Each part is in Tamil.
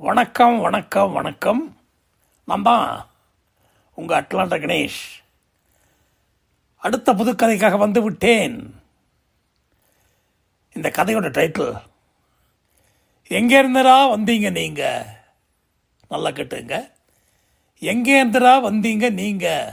வணக்கம் வணக்கம் வணக்கம். நான் தான் உங்கள் அட்லாண்டா கணேஷ். அடுத்த புதுக்கதைக்காக வந்து விட்டேன். இந்த கதையோட டைட்டில் எங்கே இருந்துடா வந்தீங்க நீங்கள். நல்லா கேட்டுங்க, எங்கே இருந்துடா வந்தீங்க நீங்கள்.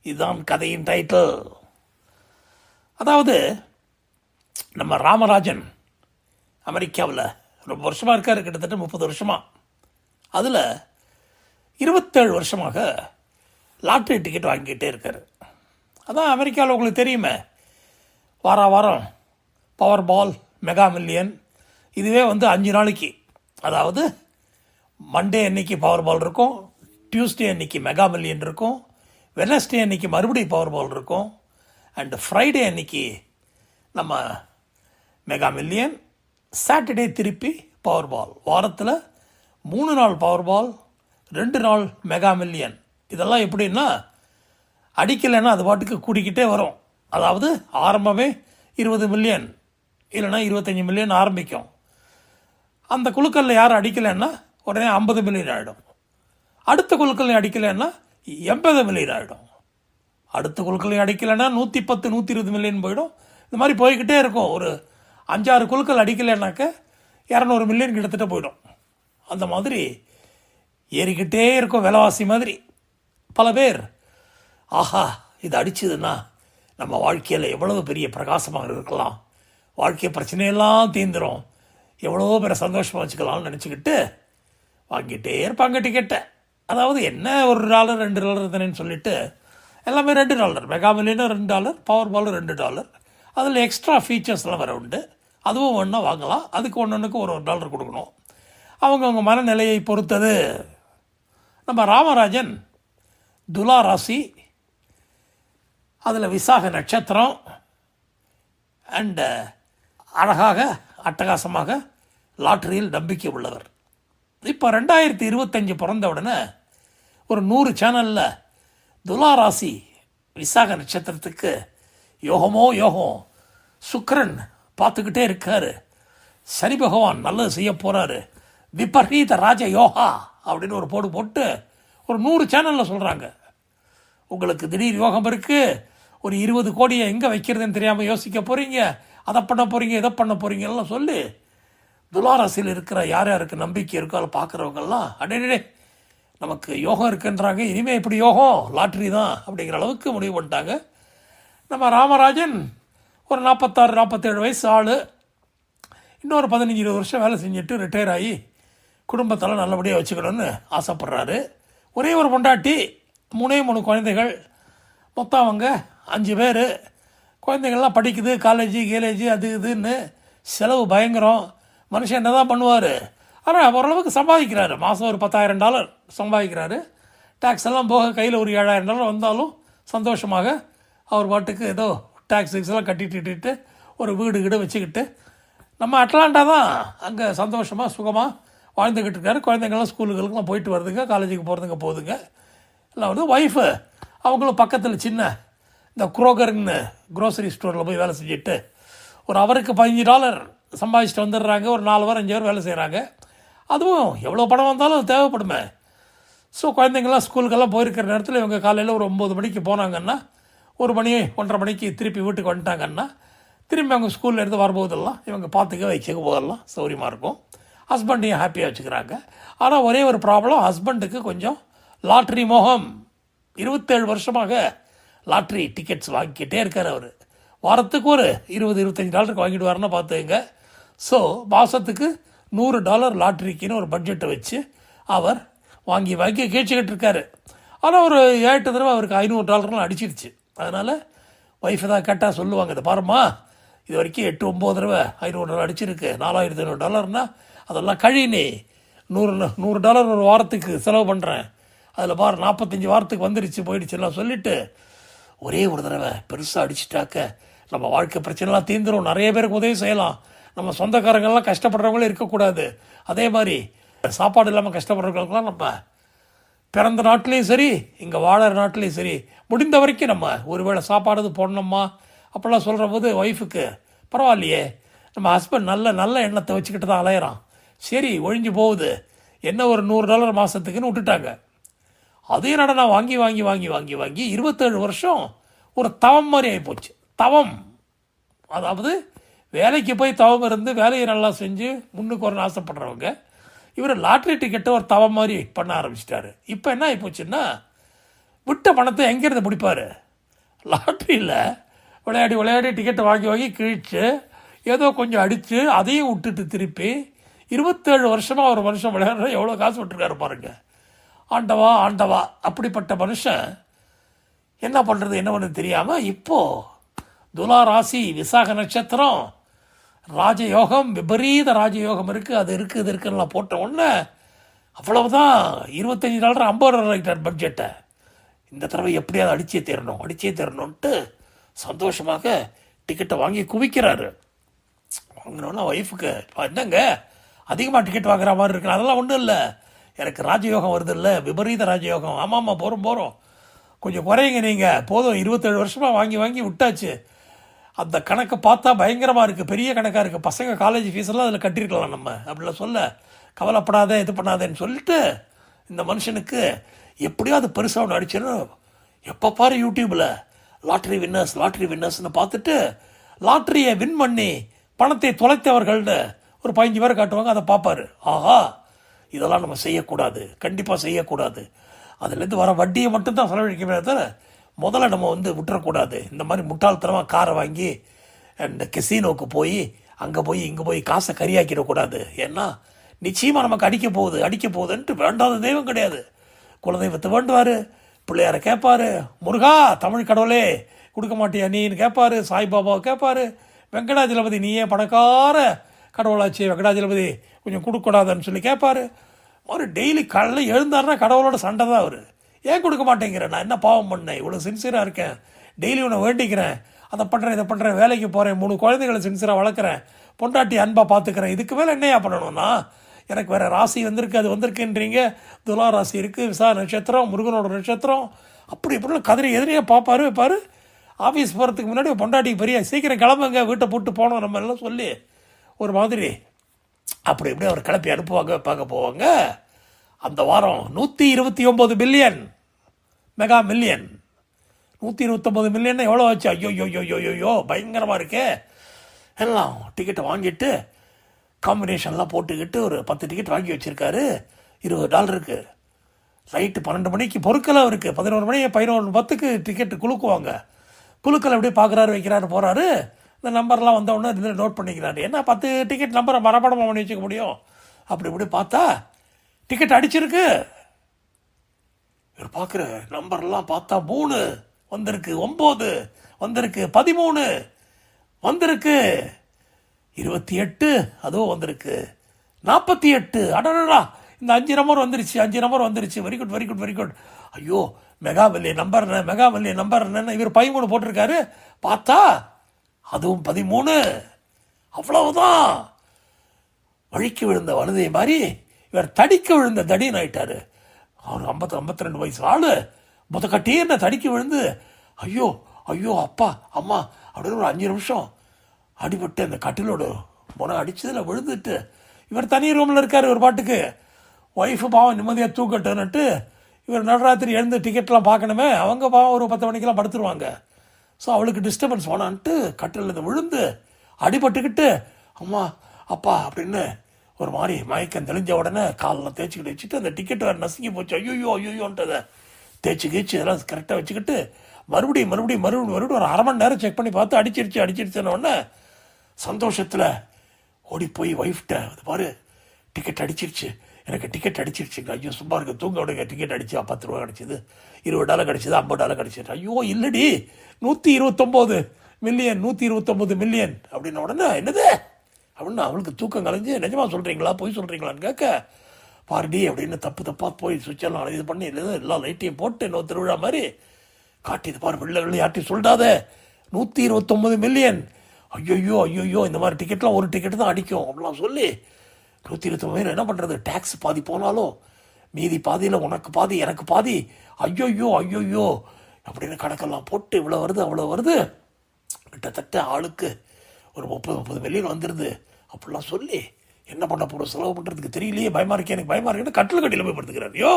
இதுதான் கதையின் டைட்டில். அதாவது நம்ம ராமராஜன் அமெரிக்காவில் ரொம்ப வருஷமாக இருக்கார், கிட்டத்தட்ட 30 வருஷமாக. அதில் 27 வருஷமாக லாட்ரி டிக்கெட் வாங்கிக்கிட்டே இருக்கார். அதான் அமெரிக்காவில் உங்களுக்கு தெரியுமே, வாரம் பவர் பால், மெகா மில்லியன். இதுவே 5 நாளைக்கு, அதாவது மண்டே அன்னைக்கு பவர் பால் இருக்கும், டியூஸ்டே அன்னைக்கு மெகா மில்லியன் இருக்கும், வெனஸ்டே அன்னைக்கு மறுபடியும் பவர் பால் இருக்கும், அண்டு ஃப்ரைடே அன்னைக்கு நம்ம மெகா மில்லியன், சாட்டர்டே திருப்பி பவர் பால். வாரத்தில் 3 நாள் பவர் பால், 2 நாள் மெகா மில்லியன். இதெல்லாம் எப்படின்னா, அடிக்கலைன்னா அது பாட்டுக்கு கூடிக்கிட்டே வரும். அதாவது ஆரம்பமே 20 மில்லியன் இல்லைன்னா 25 மில்லியன் ஆரம்பிக்கும். அந்த குழுக்களில் யாரும் அடிக்கலைன்னா உடனே 50 மில்லியன் ஆகிடும். அடுத்த குழுக்கள் அடிக்கலைன்னா 80 மில்லியன் ஆகிடும். அடுத்த குழுக்களையும் அடிக்கலைன்னா 110 120 மில்லியன் போயிடும். இந்த மாதிரி போய்கிட்டே இருக்கும். ஒரு 5-6 குழுக்கள் அடிக்கலைன்னாக்க 200 மில்லியன் கிட்டத்தட்ட போயிடும். அந்த மாதிரி ஏறிக்கிட்டே இருக்கும் விலைவாசி மாதிரி. பல பேர் ஆஹா இது அடிச்சதுன்னா நம்ம வாழ்க்கையில் எவ்வளவு பெரிய பிரகாசமாக இருக்கலாம், வாழ்க்கை பிரச்சனையெல்லாம் தீர்ந்துடும், எவ்வளோ பேரை சந்தோஷமாக வச்சுக்கலாம்னு நினச்சிக்கிட்டு வாங்கிட்டே இருப்பாங்க டிக்கெட்டை. அதாவது என்ன $1 $2 தானேன்னு சொல்லிட்டு எல்லாமே $2. மெகா மில்லியனும் $2, பவர் பாலும் $2. அதில் எக்ஸ்ட்ரா ஃபீச்சர்ஸ்லாம் வேறு உண்டு. அதுவும் ஒன்றா வாங்கலாம். அதுக்கு ஒன்றுக்கு ஒரு $1 கொடுக்கணும். அவங்கவுங்க மனநிலையை பொறுத்தது. நம்ம ராமராஜன் துலா ராசி, அதில் விசாக நட்சத்திரம், அண்டு அழகாக அட்டகாசமாக லாட்ரியில் நம்பிக்கை உள்ளவர். இப்போ 2025 பிறந்த உடனே ஒரு 100 சேனலில் துலா ராசி விசாக நட்சத்திரத்துக்கு யோகமோ யோகம், சுக்கிரன் பார்த்துக்கிட்டே இருக்காரு, சனி பகவான் நல்லது செய்ய போகிறாரு, விபரீத ராஜ யோகா அப்படின்னு ஒரு போட்டு ஒரு 100 சேனலில் சொல்கிறாங்க. உங்களுக்கு திடீர் யோகம் இருக்குது, ஒரு 20 கோடியை எங்கே வைக்கிறதுன்னு தெரியாமல் யோசிக்க போகிறீங்க, அதை பண்ண போகிறீங்க, இதை பண்ண போகிறீங்கலாம் சொல்லி துலாராசியில் இருக்கிற யார் யாருக்கு நம்பிக்கை இருக்கோ அதை பார்க்குறவங்கெல்லாம் அடே நமக்கு யோகம் இருக்குன்றாங்க, இனிமேல் இப்படி யோகம் லாட்ரி தான் அப்படிங்கிற அளவுக்கு முடிவு பண்ணிட்டாங்க. நம்ம ராமராஜன் ஒரு 46 47 வயசு ஆள். இன்னொரு 15-20 வருஷம் வேலை செஞ்சுட்டு ரிட்டையர் ஆகி குடும்பத்தெல்லாம் நல்லபடியாக வச்சுக்கணும்னு ஆசைப்பட்றாரு. ஒரே ஒரு பொண்டாட்டி, 3 குழந்தைகள். மொத்தம் அவங்க 5 பேர். குழந்தைகள்லாம் படிக்குது, காலேஜ் அது இதுன்னு செலவு பயங்கரம். மனுஷன் என்ன தான் பண்ணுவார், ஆனால் ஓரளவுக்கு சம்பாதிக்கிறாரு. மாதம் ஒரு $10,000 சம்பாதிக்கிறாரு. டேக்ஸ் எல்லாம் போக கையில் ஒரு $7,000 வந்தாலும் சந்தோஷமாக அவர் பாட்டுக்கு ஏதோ டேக்ஸ் எல்லாம் கட்டிட்டு ஒரு வீடு வச்சுக்கிட்டு நம்ம அட்லாண்டா தான் அங்கே சந்தோஷமாக சுகமாக வாழ்ந்துக்கிட்டு இருக்காரு. குழந்தைங்கள்லாம் ஸ்கூலுகளுக்கெல்லாம் போயிட்டு வருதுங்க, காலேஜுக்கு போகுதுங்க எல்லாம் ஒய்ஃபு அவங்களும் பக்கத்தில் சின்ன இந்த குரோகர்னு க்ரோசரி ஸ்டோரில் போய் வேலை செஞ்சுட்டு ஒரு அவருக்கு $15 சம்பாதிச்சுட்டு வந்துடுறாங்க. ஒரு 4 வாரம் 5 வாரம் வேலை செய்கிறாங்க. அதுவும் எவ்வளோ பணம் வந்தாலும் தேவைப்படுமே. ஸோ குழந்தைங்கள்லாம் ஸ்கூலுக்கெல்லாம் போயிருக்கிற நேரத்தில் இவங்க காலையில் ஒரு 9 மணிக்கு போனாங்கன்னா 1 மணி 1:30 மணிக்கு திருப்பி வீட்டுக்கு வந்துட்டாங்கன்னா திரும்பி அவங்க ஸ்கூலில் இருந்து வரும்போதெல்லாம் இவங்க பார்த்துக்க வைக்க போதெல்லாம் சௌரியமாக இருக்கும். ஹஸ்பண்டையும் ஹாப்பியாக வச்சுக்கிறாங்க. ஆனால் ஒரே ஒரு ப்ராப்ளம், ஹஸ்பண்டுக்கு கொஞ்சம் லாட்ரி மோகம். 27 வருஷமாக லாட்ரி டிக்கெட்ஸ் வாங்கிக்கிட்டே இருக்கார் அவர். வாரத்துக்கு ஒரு $20-25 வாங்கிடுவாருன்னு பார்த்துங்க. ஸோ மாதத்துக்கு $100 லாட்ரிக்குன்னு ஒரு பட்ஜெட்டை வச்சு அவர் வாங்கி கேட்சிக்கிட்டு இருக்காரு. ஆனால் ஒரு 8 தடவை அவருக்கு $500 அடிச்சிருச்சு. அதனால் ஒய்ஃபை தான் கேட்டால் சொல்லுவாங்க, இதை பாருமா இது வரைக்கும் 8-9 தடவை $500 அடிச்சிருக்கு, $4,500 அதெல்லாம் கழினி $100 ஒரு வாரத்துக்கு செலவு பண்ணுறேன், அதில் பாரு 45 வாரத்துக்கு வந்துடுச்சு போயிடுச்சுலாம் சொல்லிவிட்டு ஒரே ஒரு தடவை பெருசாக அடிச்சிட்டாக்க நம்ம வாழ்க்கை பிரச்சனைலாம் தீர்ந்துடும், நிறைய பேருக்கு உதவி செய்யலாம், நம்ம சொந்தக்காரங்கள்லாம் கஷ்டப்படுறவங்களே இருக்கக்கூடாது, அதே மாதிரி சாப்பாடு இல்லாமல் கஷ்டப்படுறவங்களுக்கெல்லாம் நம்ம பிறந்த நாட்டிலையும் சரி இங்கே வாழற நாட்டிலையும் சரி முடிந்த வரைக்கும் நம்ம ஒருவேளை சாப்பாடு போடணுமா அப்படிலாம் சொல்கிற போது ஒய்ஃபுக்கு பரவாயில்லையே, நம்ம ஹஸ்பண்ட் நல்ல எண்ணத்தை வச்சுக்கிட்டு தான் அலையிறான், சரி ஒழிஞ்சு போகுது, என்ன ஒரு $100 மாதத்துக்குன்னு விட்டுட்டாங்க. அதையும் நான் வாங்கி வாங்கி வாங்கி வாங்கி வாங்கி 27 வருஷம் ஒரு தவம் மாதிரி ஆகிப்போச்சு. தவம், அதாவது வேலைக்கு போய் தவம் இருந்து வேலையை நல்லா செஞ்சு முன்னுக்கு வரணும்னு ஆசைப்படுறவங்க இவர் லாட்ரி டிக்கெட்டை ஒரு தவம் மாதிரி பண்ண ஆரம்பிச்சிட்டாரு. இப்போ என்ன ஆகிப்போச்சுன்னா, விட்ட பணத்தை எங்கேருந்து பிடிப்பார்? லாட்ரியில் விளையாடி விளையாடி டிக்கெட்டை வாங்கி வாங்கி கிழிச்சு ஏதோ கொஞ்சம் அடித்து அதையும் விட்டுட்டு திருப்பி 27 வருஷமாக ஒரு மனுஷன் விளையாடுற எவ்வளோ காசு விட்டுருக்காரு பாருங்க. ஆண்டவா ஆண்டவா, அப்படிப்பட்ட மனுஷன் என்ன பண்ணுறது என்ன பண்ணு தெரியாமல் இப்போது துலா ராசி விசாக நட்சத்திரம் ராஜயோகம், விபரீத ராஜயோகம் இருக்குது, அது இருக்குது இது இருக்குன்னு போட்ட உடனே அவ்வளவுதான். $25 $50 பட்ஜெட்டை இந்த தடவை எப்படியாவது அடிச்சே தரணும்ன்ட்டு சந்தோஷமாக டிக்கெட்டை வாங்கி குவிக்கிறாரு. வாங்கினோன்னா ஒய்ஃபுக்கு என்னங்க அதிகமாக டிக்கெட் வாங்குற மாதிரி இருக்கு. அதெல்லாம் ஒன்றும் இல்லை, எனக்கு ராஜயோகம் வருது இல்லை, விபரீத ராஜயோகம். ஆமாம்மா போகிறோம் கொஞ்சம் குறையுங்க நீங்கள், போதும் 27 வருஷமாக வாங்கி வாங்கி விட்டாச்சு. அந்த கணக்கை பார்த்தா பயங்கரமாக இருக்குது, பெரிய கணக்காக இருக்குது. பசங்க காலேஜ் ஃபீஸெல்லாம் அதில் கட்டியிருக்கலாம் நம்ம, அப்படிலாம் சொல்ல கவலைப்படாத இது பண்ணாதேன்னு சொல்லிட்டு இந்த மனுஷனுக்கு எப்படியாவது பெருசாக ஒன்று அடிச்சுன்னு எப்போ பாரு யூடியூப்பில் லாட்ரி வின்னர்ஸ்னு பார்த்துட்டு லாட்ரியை வின் பண்ணி பணத்தை தொலைத்தவர்கள்னு ஒரு 15 பேரை காட்டுவாங்க. அதை பார்ப்பார். ஆஹா, இதெல்லாம் நம்ம செய்யக்கூடாது, கண்டிப்பாக செய்யக்கூடாது. அதுலேருந்து வர வட்டியை மட்டும்தான் செலவழிக்கவே தவிர முதல்ல நம்ம விட்டுறக்கூடாது. இந்த மாதிரி முட்டாள்தனமாக காரை வாங்கி இந்த கெசினோவுக்கு போய் அங்கே போய் இங்கே போய் காசை கரியாக்கிடக்கூடாது. ஏன்னா நிச்சயமாக நமக்கு அடிக்க போகுதுன்ட்டு வேண்டாத தெய்வம் கிடையாது. குலதெய்வத்தை வேண்டுவார், பிள்ளையாரை கேட்பார், முருகா தமிழ் கடவுளே கொடுக்க மாட்டியா நீன்னு கேட்பார், சாய்பாபாவை கேட்பார், வெங்கடாஜலபதி நீயே பணக்கார கடவுளாச்சு, வெங்கடாஜலபதி கொஞ்சம் கொடுக்கூடாதுன்னு சொல்லி கேட்பார். ஒரு டெய்லி காலையில் எழுந்தாருன்னா கடவுளோட சண்டை தான் அவர். ஏன் கொடுக்க மாட்டேங்கிறேன், நான் என்ன பாவம் பண்ணேன், இவ்வளோ சின்சியராக இருக்கேன், டெய்லி உன்னை வேண்டிக்கிறேன், அதை பண்ணுறேன் இதை பண்ணுறேன், வேலைக்கு போகிறேன், 3 குழந்தைகளை சின்சியராக வளர்க்குறேன், பொண்டாட்டி அன்பாக பார்த்துக்கிறேன், இதுக்கு மேலே என்னையா பண்ணணும்னா, எனக்கு வேறு ராசி வந்திருக்கு அது வந்திருக்குன்றீங்க, துலா ராசி இருக்குது, விசா நட்சத்திரம், முருகனோட நட்சத்திரம், அப்படி இப்படிலாம் கதிரை எதிரியாக பார்ப்பார் வைப்பார். ஆஃபீஸ் போகிறதுக்கு முன்னாடி பொண்டாட்டிக்கு பெரிய சீக்கிரம் கிளம்புங்க வீட்டை போட்டு போனோம் நம்ம எல்லாம் சொல்லி ஒரு மாதிரி அப்படி இப்படி அவர் கிளப்பி அனுப்புவாங்க, பார்க்க போவாங்க. அந்த வாரம் 129 பில்லியன் மெகா மில்லியன், 129 மில்லியன் எவ்வளோ ஆச்சு? ஐயோ பயங்கரமாக இருக்கே. எல்லாம் டிக்கெட்டை வாங்கிட்டு காம்பினேஷன்லாம் போட்டுக்கிட்டு ஒரு 10 டிக்கெட் வாங்கி வச்சுருக்காரு. $20 ரைட்டு 12 மணிக்கு பொருட்களாக இருக்குது. 11 மணி 11:10 டிக்கெட்டு குலுக்குவாங்க. குழுக்கள் அப்படியே பார்க்குறாரு, வைக்கிறாரு, போகிறாரு. இந்த நம்பர்லாம் வந்தவுடனே இதில் நோட் பண்ணிக்கிறாரு. ஏன்னா 10 டிக்கெட் நம்பரை மரபடமாக பண்ணி வச்சுக்க முடியும். அப்படி இப்படி பார்த்தா டிக்கெட் அடிச்சிருக்கு. இவர் பார்க்குற நம்பர்லாம் பார்த்தா 3 வந்திருக்கு, 9 வந்திருக்கு, 13 வந்திருக்கு, 28 அதுவும் வந்திருக்கு, 48 அடடா இந்த 5 நம்பர் வந்துருச்சு. Very good. ஐயோ மெகா மில்லியன் நம்பர் என்ன இவர் 13 போட்டிருக்காரு. பார்த்தா அதுவும் 13. அவ்வளவுதான். வழிக்கு விழுந்த வலதை மாதிரி இவர் தடிக்க விழுந்த தடின்னு ஆயிட்டாரு. அவர் 52 வயசு ஆளு கட்டின்னு தடிக்க விழுந்து ஐயோ அப்பா அம்மா அப்படின்னு ஒரு 5 நிமிஷம் அடிபட்டு அந்த கட்டிலோட முனை அடிச்சதில் விழுந்துட்டு இவர் தனி ரூமில் இருக்கார். ஒரு பாட்டுக்கு ஒய்ஃபு பாவம் நிம்மதியாக தூக்கட்டுன்னுட்டு இவர் நடராத்திரி எழுந்து டிக்கெட்லாம் பார்க்கணுமே, அவங்க பாவம் ஒரு 10 மணிக்கெல்லாம் படுத்துருவாங்க. ஸோ அவளுக்கு டிஸ்டர்பன்ஸ் வேணான்ட்டு கட்டிலில் விழுந்து அடிபட்டுக்கிட்டு அம்மா அப்பா அப்படின்னு ஒரு மாதிரி மயக்கம் தெளிஞ்ச உடனே காலெலாம் தேய்ச்சிக்கிட்டு வச்சுட்டு அந்த டிக்கெட் வேறு நசுங்கி போச்சு. ஐயோன்றதை தேய்ச்சி இதெல்லாம் கரெக்டாக வச்சுக்கிட்டு மறுபடியும் ஒரு அரை மணி நேரம் செக் பண்ணி பார்த்து அடிச்சிருச்சுன்னு உடனே சந்தோஷத்தில் ஓடி போய் ஒய்ஃப்ட்ட அது பாரு டிக்கெட் அடிச்சிருச்சு, எனக்கு டிக்கெட் அடிச்சிருச்சுங்க, ஐயோ சும்மா இருக்க தூங்க விடுங்க, டிக்கெட் அடிச்சு $10 கிடச்சிது, $20 கிடச்சிது, $50 கிடச்சிது. ஐயோ இல்லடி 129 மில்லியன் அப்படின்ன உடனே என்னது அப்படின்னு அவளுக்கு தூக்கம் கலைஞ்சு நிஜமாக சொல்கிறீங்களா பொய் சொல்கிறீங்களான்னு கேட்க, பாருடி அப்படின்னு தப்பாக போய் சுவிட்செல்லாம் இது பண்ணி எல்லா லைட்டையும் போட்டு இன்னொரு திருவிழா மாதிரி காட்டிது பாரு, பிள்ளைகள் யார்ட்டையும் சொல்லிட்டாத 129 மில்லியன், ஐயோ இந்த மாதிரி டிக்கெட்லாம் ஒரு டிக்கெட்டு தான் அடிக்கும் அப்படிலாம் சொல்லி 129 என்ன பண்ணுறது, டேக்ஸ் பாதி போனாலும் மீதி பாதியில் உனக்கு பாதி எனக்கு பாதி, ஐயோ அப்படின்னு கணக்கெல்லாம் போட்டு இவ்வளோ வருது அவ்வளோ வருது, கிட்டத்தட்ட ஆளுக்கு ஒரு 30 மில்லியன் வந்துடுது அப்படிலாம் சொல்லி என்ன பண்ண போகிறோம், செலவு பண்ணுறதுக்கு தெரியலையே, பயமாக இருக்கே, எனக்கு பயமாக இருக்குன்னு கட்டில் கடியில் போய் படுத்துக்கிறார். யோ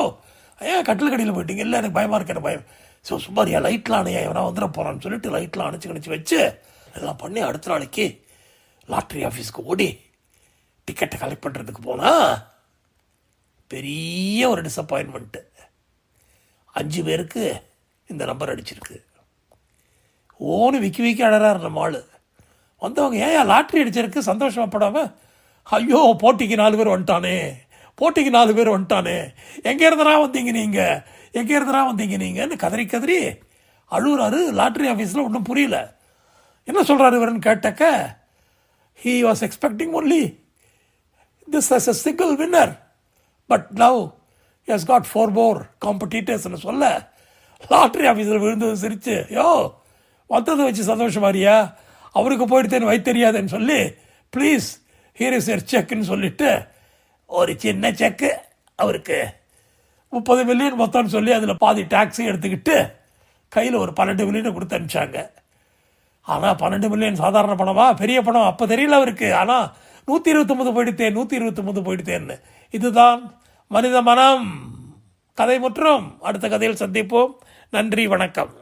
ஏன் கட்டில் கடியில் போயிட்டீங்க? இல்லை எனக்கு பயமாக இருக்கு, எனக்கு பயம். ஸோ சும்மாரியா லைட்லாம் அணையா எவனா வந்துட போகிறான்னு சொல்லிட்டு லைட்லாம் அணைச்சி வச்சு எல்லாம் பண்ணி அடுத்த நாளைக்கு லாட்ரி ஆஃபீஸ்க்கு ஓடி டிக்கெட்டை கலெக்ட் பண்ணுறதுக்கு போனால் பெரிய ஒரு டிசப்பாயின்மெண்ட்டு. 5 பேருக்கு இந்த நம்பர் அடிச்சிருக்கு. ஓன்னு விக்கி அழறாரு நம்ம ஆள். வந்தவங்க ஏன் லாட்ரி அடிச்சிருக்கு சந்தோஷப்படாமல், ஐயோ போட்டிக்கு 4 பேர் வந்துட்டானே, போட்டிக்கு 4 பேர் வந்துட்டானே, எங்கே இருந்தனா வந்தீங்க நீங்கள், எங்கே இருந்தனா வந்தீங்க நீங்கன்னு கதறி அழுகுறாரு. லாட்ரி ஆஃபீஸில் ஒன்றும் புரியல. என்ன சொல்கிறாரு இவருன்னு கேட்டாக்க, he was expecting only this as a single winner, but now he has got 4 more competitors சொல்ல லாட்ரி ஆஃபீஸில் விழுந்தது சிரிச்சு, யோ வந்ததை வச்சு சந்தோஷமாரியா, அவருக்கு போயிடுத்தேன்னு தெரியாதுன்னு சொல்லி ப்ளீஸ் ஹியர் இஸ் யுவர் செக்குன்னு சொல்லிவிட்டு ஒரு சின்ன செக்கு அவருக்கு 30 மில்லியன் மொத்தம்னு சொல்லி அதில் பாதி டேக்ஸையும் எடுத்துக்கிட்டு கையில் ஒரு 12 மில்லியனை கொடுத்து அனுப்பிச்சாங்க. ஆனால் 12 மில்லியன் சாதாரண பணமா, பெரிய பணம் அப்போ தெரியல அவருக்கு. ஆனால் 129 போயிடுத்தேன்னு. இதுதான் மனித மனம். கதை முற்றும். அடுத்த கதையில் சந்திப்போம். நன்றி, வணக்கம்.